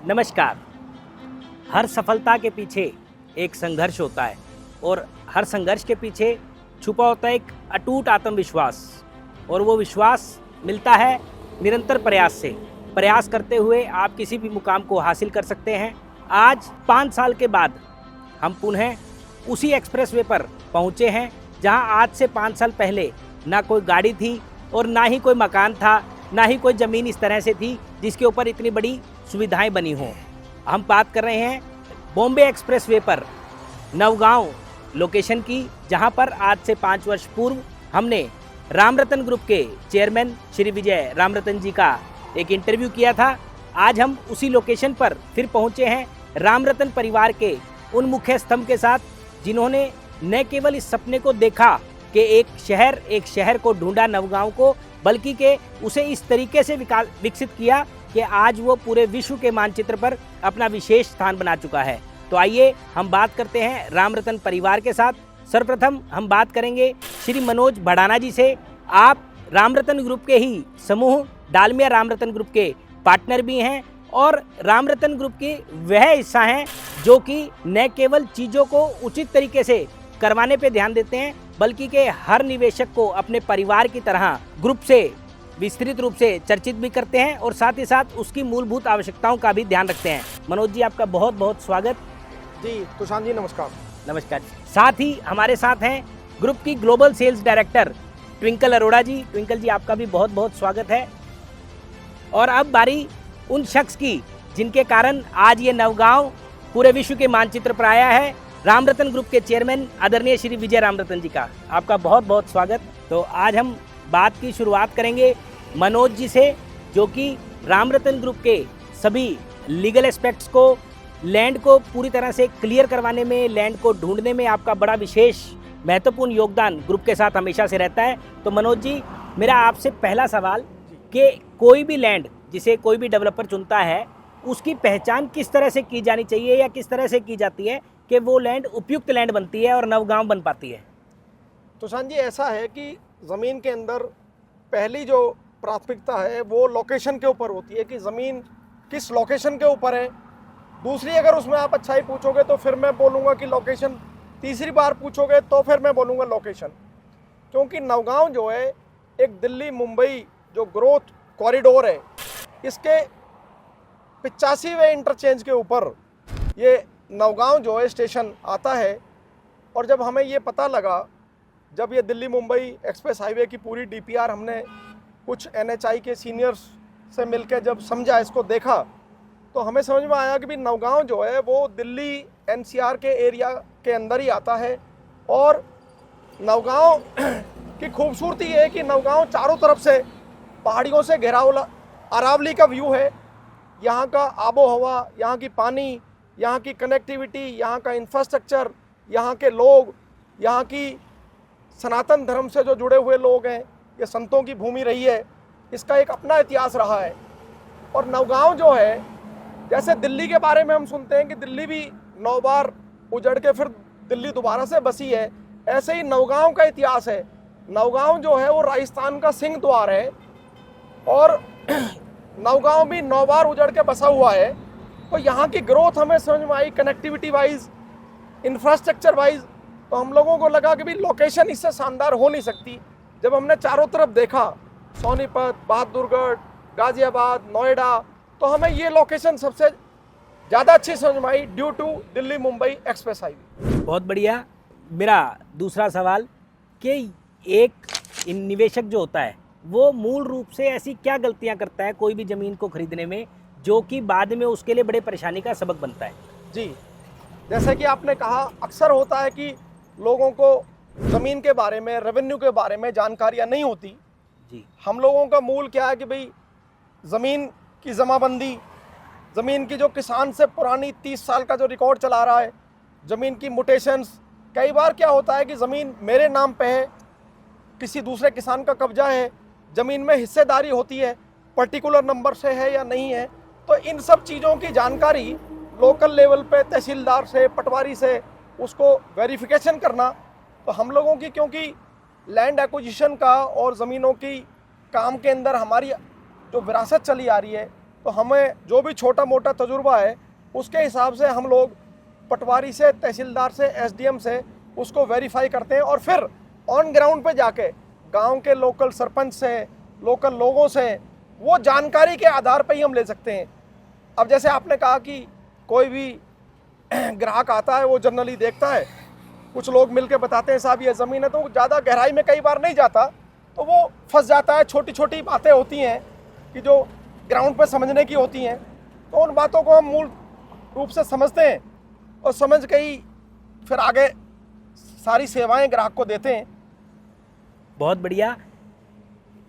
नमस्कार। हर सफलता के पीछे एक संघर्ष होता है और हर संघर्ष के पीछे छुपा होता है एक अटूट आत्मविश्वास, और वो विश्वास मिलता है निरंतर प्रयास से। प्रयास करते हुए आप किसी भी मुकाम को हासिल कर सकते हैं। आज 5 साल के बाद हम पुनः उसी एक्सप्रेसवे पर पहुंचे हैं जहां आज से 5 साल पहले ना कोई गाड़ी थी और ना ही कोई मकान था, ना ही कोई ज़मीन इस तरह से थी जिसके ऊपर इतनी बड़ी सुविधाएं बनी हों। हम बात कर रहे हैं बॉम्बे एक्सप्रेसवे पर नवगांव लोकेशन की, जहां पर आज से 5 वर्ष पूर्व हमने रामरतन ग्रुप के चेयरमैन श्री विजय रामरतन जी का एक इंटरव्यू किया था। आज हम उसी लोकेशन पर फिर पहुंचे हैं रामरतन परिवार के उन मुख्य स्तंभ के साथ, जिन्होंने न केवल इस सपने को देखा कि एक शहर को ढूंढा नवगांव को, बल्कि के उसे इस तरीके से विकसित किया कि आज वो पूरे विश्व के मानचित्र पर अपना विशेष स्थान बना चुका है। तो आइए हम बात करते हैं रामरतन परिवार के साथ। सर्वप्रथम हम बात करेंगे श्री मनोज भड़ाना जी से। आप रामरतन ग्रुप के ही समूह डालमिया रामरतन ग्रुप के पार्टनर भी हैं और रामरतन ग्रुप की वह हिस्सा हैं जो कि न केवल चीज़ों को उचित तरीके से करवाने पे ध्यान देते हैं, बल्कि के हर निवेशक को अपने परिवार की तरह ग्रुप से विस्तृत रूप से चर्चित भी करते हैं और साथ ही साथ उसकी मूलभूत आवश्यकताओं का भी ध्यान रखते हैं। मनोज जी, आपका बहुत बहुत स्वागत। जी तुषार जी, नमस्कार। नमस्कार। साथ ही हमारे साथ हैं ग्रुप की global sales director Twinkle Arora ji. Twinkle ji, आपका भी बहुत बहुत स्वागत है। और अब बारी उन शख्स की जिनके कारण आज ये नवगांव पूरे विश्व के मानचित्र पर आया है, रामरतन ग्रुप के चेयरमैन आदरणीय श्री विजय रामरतन जी का। आपका बहुत बहुत स्वागत। तो आज हम बात की शुरुआत करेंगे मनोज जी से, जो कि रामरतन ग्रुप के सभी लीगल एस्पेक्ट्स को, लैंड को पूरी तरह से क्लियर करवाने में, लैंड को ढूंढने में आपका बड़ा विशेष महत्वपूर्ण योगदान ग्रुप के साथ हमेशा से रहता है। तो मनोज जी, मेरा आपसे पहला सवाल कि कोई भी लैंड जिसे कोई भी डेवलपर चुनता है, उसकी पहचान किस तरह से की जानी चाहिए या किस तरह से की जाती है कि वो लैंड उपयुक्त लैंड बनती है और नवगांव बन पाती है? तुषार जी, ऐसा है कि ज़मीन के अंदर पहली जो प्राथमिकता है वो लोकेशन के ऊपर होती है कि ज़मीन किस लोकेशन के ऊपर है। दूसरी, अगर उसमें आप अच्छाई पूछोगे तो फिर मैं बोलूँगा कि लोकेशन। तीसरी बार पूछोगे तो फिर मैं बोलूँगा लोकेशन। क्योंकि नवगांव जो है एक दिल्ली मुंबई जो ग्रोथ कॉरिडोर है, इसके 85वें इंटरचेंज के ऊपर ये नवगांव जो है स्टेशन आता है। और जब हमें ये पता लगा, जब ये दिल्ली मुंबई एक्सप्रेस हाईवे की पूरी डीपीआर हमने कुछ एनएचआई के सीनियर्स से मिलकर जब समझा, इसको देखा, तो हमें समझ में आया कि भी नवगांव जो है वो दिल्ली एनसीआर के एरिया के अंदर ही आता है। और नवगांव की खूबसूरती है कि नवगांव चारों तरफ से पहाड़ियों से घिरा हुआ अरावली का व्यू है। यहाँ का आबो हवा, यहाँ की पानी, यहाँ की कनेक्टिविटी, यहाँ का इंफ्रास्ट्रक्चर, यहाँ के लोग, यहाँ की सनातन धर्म से जो जुड़े हुए लोग हैं, ये संतों की भूमि रही है, इसका एक अपना इतिहास रहा है। और नवगांव जो है, जैसे दिल्ली के बारे में हम सुनते हैं कि दिल्ली भी 9 बार उजड़ के फिर दिल्ली दोबारा से बसी है, ऐसे ही नवगांव का इतिहास है। नवगांव जो है वो राजस्थान का सिंह द्वार है और नवगांव भी 9 बार उजड़ के बसा हुआ है। तो यहाँ की ग्रोथ हमें समझ में आई, कनेक्टिविटी वाइज, इंफ्रास्ट्रक्चर वाइज। तो हम लोगों को लगा कि भी लोकेशन इससे शानदार हो नहीं सकती। जब हमने चारों तरफ देखा, सोनीपत, बहादुरगढ़, गाजियाबाद, नोएडा, तो हमें ये लोकेशन सबसे ज़्यादा अच्छी समझ में आई due to Delhi Mumbai express highway. बहुत बढ़िया। मेरा दूसरा सवाल कि एक निवेशक जो होता है वो मूल रूप से ऐसी क्या गलतियां करता है कोई भी ज़मीन को खरीदने में, जो कि बाद में उसके लिए बड़े परेशानी का सबक बनता है? जी, जैसे कि आपने कहा, अक्सर होता है कि लोगों को ज़मीन के बारे में, रेवेन्यू के बारे में जानकारियाँ नहीं होती। जी, हम लोगों का मूल क्या है कि भाई ज़मीन की जमाबंदी, ज़मीन की जो किसान से पुरानी 30 साल का जो रिकॉर्ड चला रहा है, ज़मीन की मुटेशंस। कई बार क्या होता है कि ज़मीन मेरे नाम पे है, किसी दूसरे किसान का कब्जा है, ज़मीन में हिस्सेदारी होती है, पर्टिकुलर नंबर से है या नहीं है। तो इन सब चीज़ों की जानकारी लोकल लेवल पे तहसीलदार से, पटवारी से उसको वेरिफिकेशन करना। तो हम लोगों की, क्योंकि लैंड एक्विजिशन का और ज़मीनों की काम के अंदर हमारी जो विरासत चली आ रही है, तो हमें जो भी छोटा मोटा तजुर्बा है उसके हिसाब से हम लोग पटवारी से, तहसीलदार से, एसडीएम से उसको वेरीफाई करते हैं और फिर ऑन ग्राउंड पे जाके गांव के लोकल सरपंच से, लोकल लोगों से वो जानकारी के आधार पर ही हम ले सकते हैं। अब जैसे आपने कहा कि कोई भी ग्राहक आता है वो जनरली देखता है, कुछ लोग मिलके बताते हैं साहब ये ज़मीन है, तो ज़्यादा गहराई में कई बार नहीं जाता, तो वो फंस जाता है। छोटी छोटी बातें होती हैं कि जो ग्राउंड पे समझने की होती हैं, तो उन बातों को हम मूल रूप से समझते हैं और समझ के ही फिर आगे सारी सेवाएं ग्राहक को देते हैं। बहुत बढ़िया।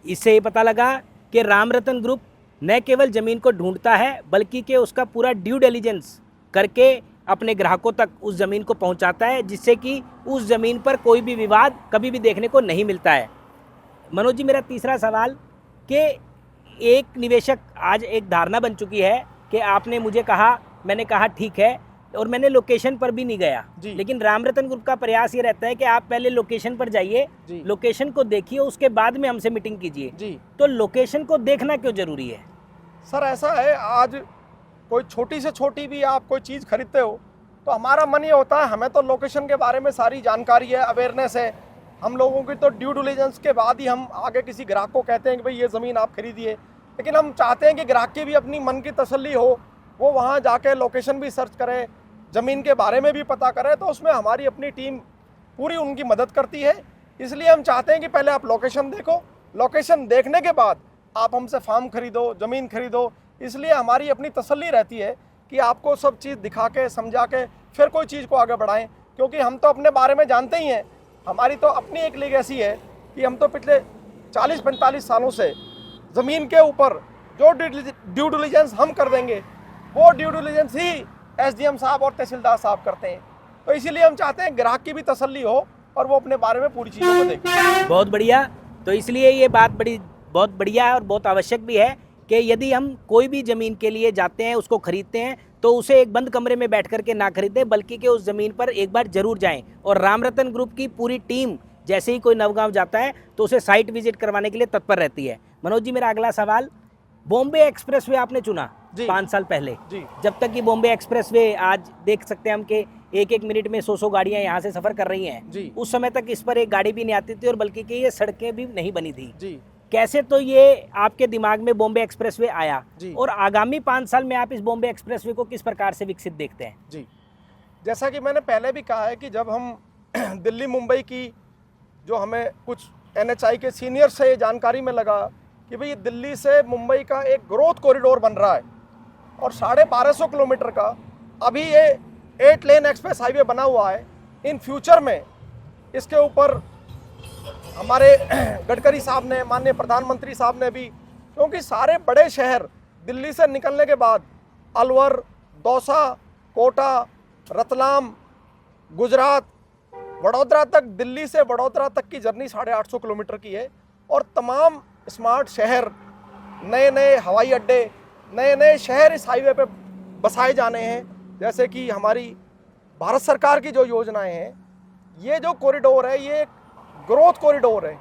इससे ये पता लगा कि राम रतन ग्रुप न केवल ज़मीन को ढूंढता है बल्कि कि उसका पूरा ड्यू डिलिजेंस करके अपने ग्राहकों तक उस ज़मीन को पहुंचाता है, जिससे कि उस ज़मीन पर कोई भी विवाद कभी भी देखने को नहीं मिलता है। मनोज जी, मेरा तीसरा सवाल कि एक निवेशक, आज एक धारणा बन चुकी है कि आपने मुझे कहा, मैंने कहा ठीक है, और मैंने लोकेशन पर भी नहीं गया, लेकिन राम रतन ग्रुप का प्रयास ये रहता है कि आप पहले लोकेशन पर जाइए, लोकेशन को देखिए, उसके बाद में हमसे मीटिंग कीजिए। तो लोकेशन को देखना क्यों जरूरी है? सर ऐसा है, आज कोई छोटी से छोटी भी आप कोई चीज़ खरीदते हो तो हमारा मन ये होता है, हमें तो लोकेशन के बारे में सारी जानकारी है, अवेयरनेस है, हम लोगों की तो ड्यू डिलिजेंस के बाद ही हम आगे किसी ग्राहक को कहते हैं कि भाई ये ज़मीन आप खरीदिए। लेकिन हम चाहते हैं कि ग्राहक की भी अपनी मन की तसल्ली हो, वो वहाँ जाके लोकेशन भी सर्च करे, ज़मीन के बारे में भी पता करे, तो उसमें हमारी अपनी टीम पूरी उनकी मदद करती है। इसलिए हम चाहते हैं कि पहले आप लोकेशन देखो, लोकेशन देखने के बाद आप हमसे फार्म खरीदो, ज़मीन खरीदो। इसलिए हमारी अपनी तसल्ली रहती है कि आपको सब चीज़ दिखा के, समझा के फिर कोई चीज़ को आगे बढ़ाएं, क्योंकि हम तो अपने बारे में जानते ही हैं। हमारी तो अपनी एक लीग ऐसी है कि हम तो पिछले 40-45 सालों से ज़मीन के ऊपर जो ड्यू डिलिजेंस हम कर देंगे, वो ड्यू डिलिजेंस ही एसडीएम साहब और तहसीलदार साहब करते हैं। तो इसीलिए हम चाहते हैं ग्राहक की भी तसल्ली हो और वो अपने बारे में पूरी चीज़ों को देखें। बहुत बढ़िया। तो इसलिए ये बात बहुत बढ़िया है और बहुत आवश्यक भी है कि यदि हम कोई भी ज़मीन के लिए जाते हैं, उसको खरीदते हैं, तो उसे एक बंद कमरे में बैठ करके ना खरीदें, बल्कि कि उस ज़मीन पर एक बार जरूर जाएं। और राम रतन ग्रुप की पूरी टीम जैसे ही कोई नवगांव जाता है तो उसे साइट विजिट करवाने के लिए तत्पर रहती है। मनोज जी, मेरा अगला सवाल, बॉम्बे एक्सप्रेसवे आपने चुना 5 साल पहले, जब तक कि बॉम्बे एक्सप्रेसवे आज देख सकते हैं हम कि एक मिनट में 100 गाड़ियां यहाँ से सफ़र कर रही हैं, उस समय तक इस पर एक गाड़ी भी नहीं आती थी और बल्कि कि ये सड़कें भी नहीं बनी थी। कैसे तो ये आपके दिमाग में बॉम्बे एक्सप्रेसवे आया, और आगामी 5 साल में आप इस बॉम्बे एक्सप्रेसवे को किस प्रकार से विकसित देखते हैं? जी, जैसा कि मैंने पहले भी कहा है कि जब हम दिल्ली मुंबई की जो हमें कुछ NHI के सीनियर से ये जानकारी में लगा कि भाई दिल्ली से मुंबई का एक ग्रोथ कॉरिडोर बन रहा है और 1250 किलोमीटर का अभी ये 8 लेन एक्सप्रेस हाईवे बना हुआ है। इन फ्यूचर में इसके ऊपर हमारे गडकरी साहब ने, माननीय प्रधानमंत्री साहब ने भी, क्योंकि सारे बड़े शहर दिल्ली से निकलने के बाद अलवर, दौसा, कोटा, रतलाम, गुजरात, वडोदरा तक, दिल्ली से वडोदरा तक की जर्नी 850 किलोमीटर की है। और तमाम स्मार्ट शहर, नए नए हवाई अड्डे, नए नए शहर इस हाईवे पे बसाए जाने हैं। जैसे कि हमारी भारत सरकार की जो योजनाएं हैं, ये जो कॉरिडोर है ये एक ग्रोथ कॉरिडोर है।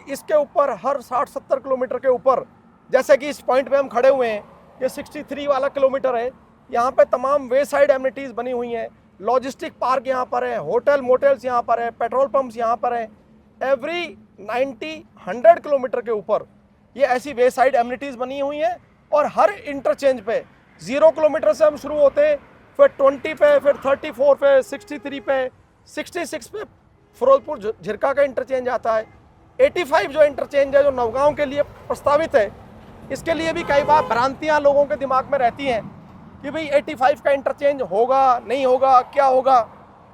इसके ऊपर हर 60-70 किलोमीटर के ऊपर, जैसे कि इस पॉइंट पे हम खड़े हुए हैं, ये 63 वाला किलोमीटर है, यहाँ पे तमाम वे साइड एमिनिटीज़ बनी हुई हैं, लॉजिस्टिक पार्क यहाँ पर है, होटल मोटेल्स यहाँ पर है, पेट्रोल पंप्स यहाँ पर हैं। एवरी 90-100 किलोमीटर के ऊपर ये ऐसी वे साइड एमिनिटीज़ बनी हुई हैं। और हर इंटरचेंज पे 0 किलोमीटर से हम शुरू होते हैं, फिर 20 पे, फिर 34 पे, 63 पे, 66 पे फिरोजपुर झिरका का इंटरचेंज आता है। 85 जो इंटरचेंज है, जो नवगांव के लिए प्रस्तावित है, इसके लिए भी कई बार भ्रांतियाँ लोगों के दिमाग में रहती हैं कि भाई 85 का इंटरचेंज होगा, नहीं होगा, क्या होगा।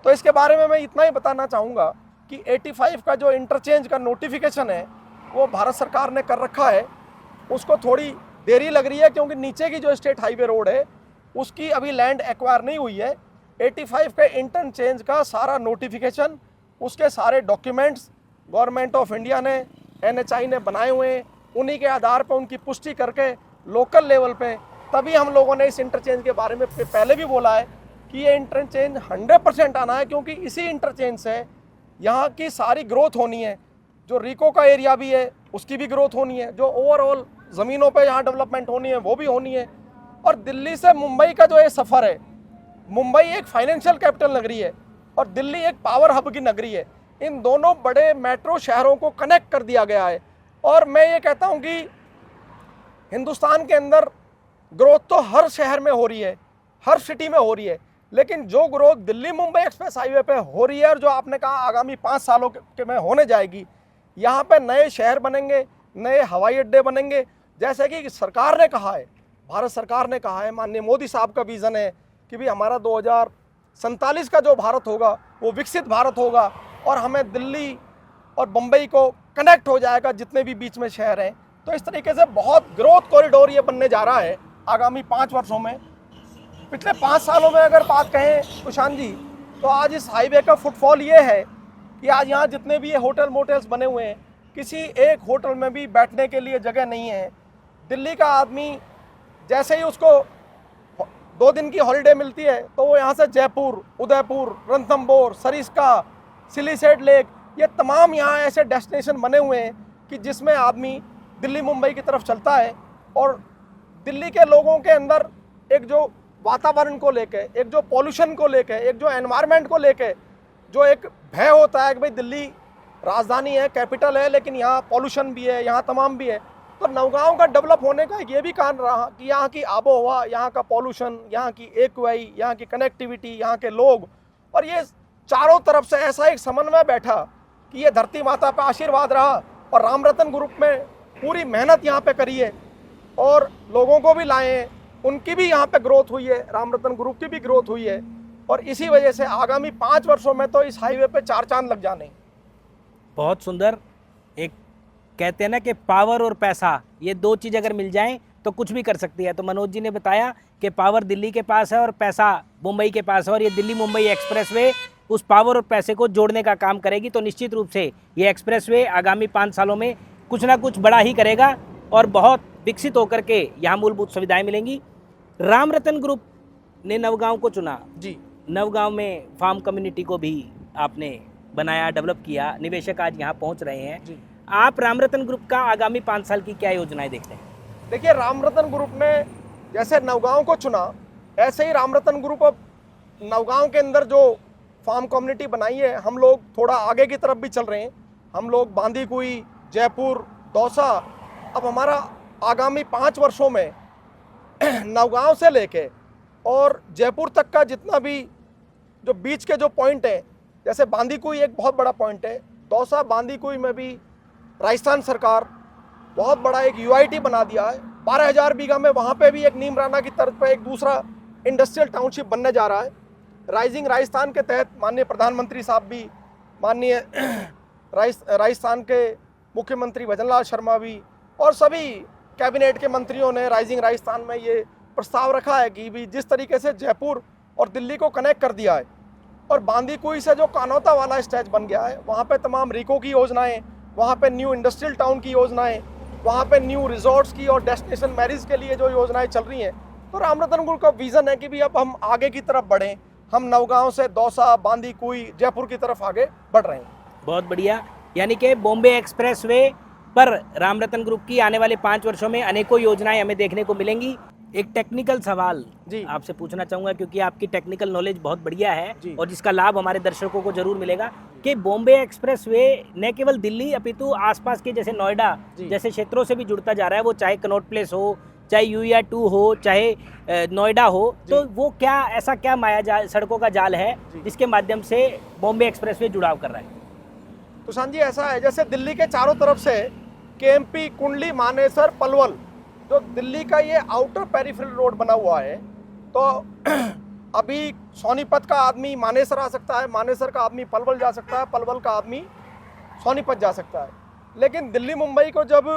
तो इसके बारे में मैं इतना ही बताना चाहूँगा कि 85 का जो इंटरचेंज का नोटिफिकेशन है वो भारत सरकार ने कर रखा है। उसको थोड़ी देरी लग रही है क्योंकि नीचे की जो स्टेट हाईवे रोड है उसकी अभी लैंड एक्वायर नहीं हुई है। 85 के इंटरचेंज का सारा नोटिफिकेशन, उसके सारे डॉक्यूमेंट्स गवर्नमेंट ऑफ इंडिया ने, NHI ने बनाए हुए हैं। उन्हीं के आधार पर उनकी पुष्टि करके लोकल लेवल पे तभी हम लोगों ने इस इंटरचेंज के बारे में पहले भी बोला है कि ये इंटरचेंज 100% आना है, क्योंकि इसी इंटरचेंज से यहाँ की सारी ग्रोथ होनी है। जो रिको का एरिया भी है उसकी भी ग्रोथ होनी है, जो ओवरऑल ज़मीनों पे यहाँ डेवलपमेंट होनी है वो भी होनी है। और दिल्ली से मुंबई का जो ये सफ़र है, मुंबई एक फाइनेंशियल कैपिटल नगरी है और दिल्ली एक पावर हब की नगरी है। इन दोनों बड़े मेट्रो शहरों को कनेक्ट कर दिया गया है। और मैं ये कहता हूँ कि हिंदुस्तान के अंदर ग्रोथ तो हर शहर में हो रही है, हर सिटी में हो रही है, लेकिन जो growth Delhi Mumbai express highway पे हो रही है और जो आपने कहा आगामी 5 सालों के में होने जाएगी, यहाँ पे नए शहर बनेंगे, नए हवाई अड्डे बनेंगे। जैसे कि सरकार ने कहा है, भारत सरकार ने कहा है, माननीय मोदी साहब का विज़न है कि भी हमारा 2047 का जो भारत होगा वो विकसित भारत होगा और हमें दिल्ली और बम्बई को कनेक्ट हो जाएगा जितने भी बीच में शहर हैं। तो इस तरीके से बहुत ग्रोथ कॉरिडोर ये बनने जा रहा है आगामी 5 वर्षों में। पिछले 5 सालों में अगर बात कहें सुशांत जी, तो आज इस हाईवे का फुटफॉल ये है कि आज यहाँ जितने भी ये होटल मोटल्स बने हुए हैं, किसी एक होटल में भी बैठने के लिए जगह नहीं है। दिल्ली का आदमी जैसे ही उसको 2 दिन की हॉलिडे मिलती है तो वो यहाँ से जयपुर, उदयपुर, रणथंभौर, सरिस्का, सिलीसेट लेक, ये तमाम यहाँ ऐसे डेस्टिनेशन बने हुए हैं कि जिसमें आदमी दिल्ली मुंबई की तरफ चलता है। और दिल्ली के लोगों के अंदर एक जो वातावरण को लेके, एक जो पॉल्यूशन को लेके, एक जो एनवायरनमेंट को लेके जो एक भय होता है कि भाई दिल्ली राजधानी है, कैपिटल है, लेकिन यहाँ पॉल्यूशन भी है, यहाँ तमाम भी है। तो नौगांव का डेवलप होने का ये भी कारण रहा कि यहाँ की आबो हवा, यहाँ का पॉल्यूशन, यहाँ की एक्वाई, यहाँ की कनेक्टिविटी, यहाँ के लोग, और ये चारों तरफ से ऐसा एक समन्वय बैठा कि ये धरती माता का आशीर्वाद रहा। और रामरतन ग्रुप में पूरी मेहनत यहाँ पे करी है और लोगों को भी लाए हैं, उनकी भी यहाँ पे ग्रोथ हुई है, रामरतन ग्रुप की भी ग्रोथ हुई है। और इसी वजह से आगामी 5 वर्षों में तो इस हाईवे पे 4 चांद लग जाने। बहुत सुंदर। एक कहते हैं ना कि पावर और पैसा, ये 2 चीज़ अगर मिल जाएं तो कुछ भी कर सकती है। तो मनोज जी ने बताया कि पावर दिल्ली के पास है और पैसा मुंबई के पास है, और ये दिल्ली मुंबई एक्सप्रेसवे उस पावर और पैसे को जोड़ने का काम करेगी। तो निश्चित रूप से ये एक्सप्रेसवे आगामी 5 सालों में कुछ ना कुछ बड़ा ही करेगा और बहुत विकसित होकर के यहाँ मूलभूत सुविधाएं मिलेंगी। रामरतन ग्रुप ने नवगांव को चुना जी। नवगांव में फार्म कम्युनिटी को भी आपने बनाया, डेवलप किया, निवेशक आज यहाँ पहुँच रहे हैं जी। आप रामरतन ग्रुप का आगामी 5 साल की क्या योजनाएं देखते हैं? देखिए, रामरतन ग्रुप ने जैसे नवगांव को चुना, ऐसे ही रामरतन ग्रुप अब नवगांव के अंदर जो फार्म कम्युनिटी बनाई है, हम लोग थोड़ा आगे की तरफ भी चल रहे हैं। हम लोग बांदीकुई, जयपुर, दौसा, अब हमारा आगामी 5 वर्षों में नवगांव से लेके और जयपुर तक का जितना भी जो बीच के जो पॉइंट है, जैसे बांदीकुई एक बहुत बड़ा पॉइंट है, दौसा बांदीकुई में भी राजस्थान सरकार बहुत बड़ा एक यूआईटी बना दिया है। 12,000 बीघा में वहाँ पे भी एक नीमराना की तर्ज पे एक दूसरा इंडस्ट्रियल टाउनशिप बनने जा रहा है। राइजिंग राजस्थान के तहत माननीय प्रधानमंत्री साहब भी, माननीय राजस्थान के मुख्यमंत्री भजनलाल शर्मा भी और सभी कैबिनेट के मंत्रियों ने राइजिंग राजस्थान में ये प्रस्ताव रखा है कि भी जिस तरीके से जयपुर और दिल्ली को कनेक्ट कर दिया है और बांदीकुई से जो कानौता वाला स्टेज बन गया है, वहाँ पे तमाम रिको की योजनाएं, वहाँ पे न्यू इंडस्ट्रियल टाउन की योजनाएं, वहाँ पे न्यू रिजॉर्ट्स की और डेस्टिनेशन मैरिज के लिए जो योजनाएं चल रही हैं, तो रामरतन ग्रुप का विज़न है कि भी अब हम आगे की तरफ बढ़ें। हम नवगांव से दौसा, बांदीकुई, जयपुर की तरफ आगे बढ़ रहे हैं। बहुत बढ़िया। यानी कि बॉम्बे एक्सप्रेसवे पर रामरतन ग्रुप की आने वाले 5 वर्षों में अनेकों योजनाएं हमें देखने को मिलेंगी। एक टेक्निकल सवाल जी आपसे पूछना चाहूँगा, क्योंकि आपकी टेक्निकल नॉलेज बहुत बढ़िया है जी। और जिसका लाभ हमारे दर्शकों को जरूर मिलेगा कि बॉम्बे एक्सप्रेसवे न केवल दिल्ली अपितु आसपास के जैसे नोएडा जैसे क्षेत्रों से भी जुड़ता जा रहा है, वो चाहे कनॉट प्लेस हो, चाहे यूया 2 हो, चाहे नोएडा हो, तो वो क्या ऐसा क्या माया जाल, सड़कों का जाल है जिसके माध्यम से बॉम्बे एक्सप्रेसवे जुड़ाव कर रहा है? तुषार जी, ऐसा है जैसे दिल्ली के चारों तरफ से केएमपी, कुंडली, मानेसर, पलवल, जो दिल्ली का ये आउटर पेरिफेरल रोड बना हुआ है, तो अभी सोनीपत का आदमी मानेसर आ सकता है, मानेसर का आदमी पलवल जा सकता है, पलवल का आदमी सोनीपत जा सकता है। लेकिन दिल्ली मुंबई को जब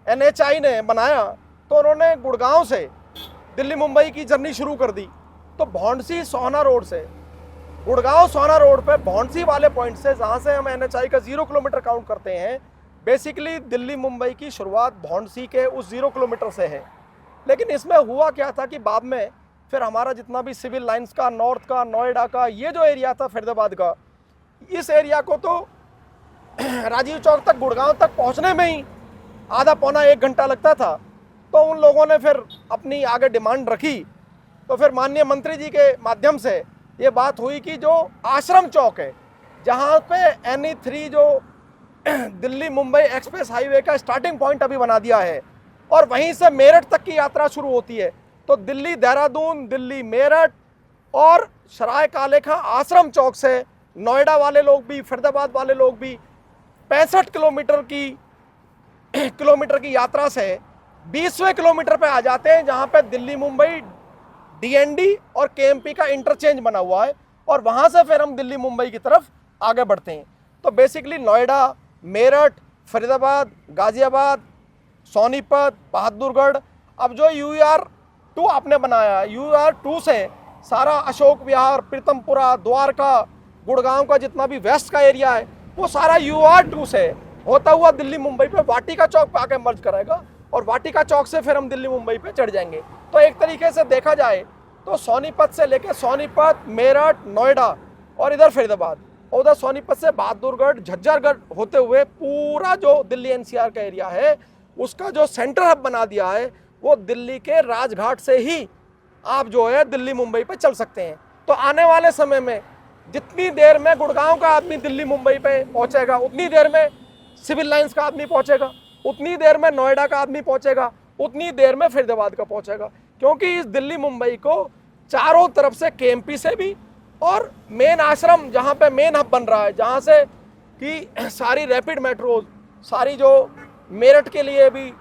NHI ने बनाया तो उन्होंने गुड़गांव से दिल्ली मुंबई की जर्नी शुरू कर दी। तो भौंडसी सोहना रोड से, गुड़गांव सोहना रोड पे भौंडसी वाले पॉइंट से, जहाँ से हम NHI का 0 किलोमीटर काउंट करते हैं, बेसिकली दिल्ली मुंबई की शुरुआत भौंडसी के उस 0 किलोमीटर से है। लेकिन इसमें हुआ क्या था कि बाद में फिर हमारा जितना भी सिविल लाइंस का, नॉर्थ का, नोएडा का, ये जो एरिया था फरीदाबाद का, इस एरिया को तो राजीव चौक तक, गुड़गांव तक पहुंचने में ही आधा पौना 1 घंटा लगता था। तो उन लोगों ने फिर अपनी आगे डिमांड रखी, तो फिर माननीय मंत्री जी के माध्यम से ये बात हुई कि जो आश्रम चौक है, जहाँ पे NE3 जो दिल्ली मुंबई एक्सप्रेस हाईवे का स्टार्टिंग पॉइंट अभी बना दिया है, और वहीं से मेरठ तक की यात्रा शुरू होती है। तो दिल्ली देहरादून, दिल्ली मेरठ और सराय काले खां आश्रम चौक से नोएडा वाले लोग भी, फरीदाबाद वाले लोग भी 65 किलोमीटर की यात्रा से 20वें किलोमीटर पे आ जाते हैं, जहाँ पे दिल्ली मुंबई DND और KMP का इंटरचेंज बना हुआ है, और वहाँ से फिर हम दिल्ली मुंबई की तरफ आगे बढ़ते हैं। तो बेसिकली नोएडा, मेरठ, फरीदाबाद, गाजियाबाद, सोनीपत, बहादुरगढ़, अब जो UR2 आपने बनाया, UR2 से सारा अशोक विहार, प्रीतमपुरा, द्वारका, गुड़गांव का जितना भी वेस्ट का एरिया है, वो सारा UR2 से होता हुआ दिल्ली मुंबई पे वाटिका चौक पे आके मर्ज करेगा, और वाटिका चौक से फिर हम दिल्ली मुंबई पे चढ़ जाएंगे। तो एक तरीके से देखा जाए तो सोनीपत से लेकर सोनीपत, मेरठ, नोएडा और इधर फरीदाबाद, और उधर सोनीपत से बहादुरगढ़, झज्जरगढ़ होते हुए पूरा जो दिल्ली NCR का एरिया है, उसका जो सेंटर हब बना दिया है, वो दिल्ली के राजघाट से ही आप जो है दिल्ली मुंबई पे चल सकते हैं। तो आने वाले समय में जितनी देर में गुड़गांव का आदमी दिल्ली मुंबई पे पहुंचेगा, उतनी देर में सिविल लाइंस का आदमी पहुंचेगा, उतनी देर में नोएडा का आदमी पहुंचेगा, उतनी देर में फरीदाबाद का पहुंचेगा। क्योंकि इस दिल्ली मुंबई को चारों तरफ से KMP से भी, और मेन आश्रम जहाँ पे मेन हब बन रहा है, जहाँ से कि सारी रैपिड मेट्रोज, सारी जो मेरठ के लिए भी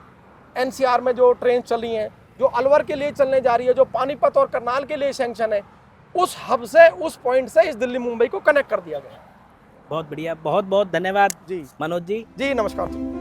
NCR में जो ट्रेन चली हैं, जो अलवर के लिए चलने जा रही है, जो पानीपत और करनाल के लिए सेंक्शन है, उस हब से, उस पॉइंट से इस दिल्ली मुंबई को कनेक्ट कर दिया गया। बहुत बढ़िया, बहुत बहुत धन्यवाद जी मनोज जी। जी नमस्कार जी।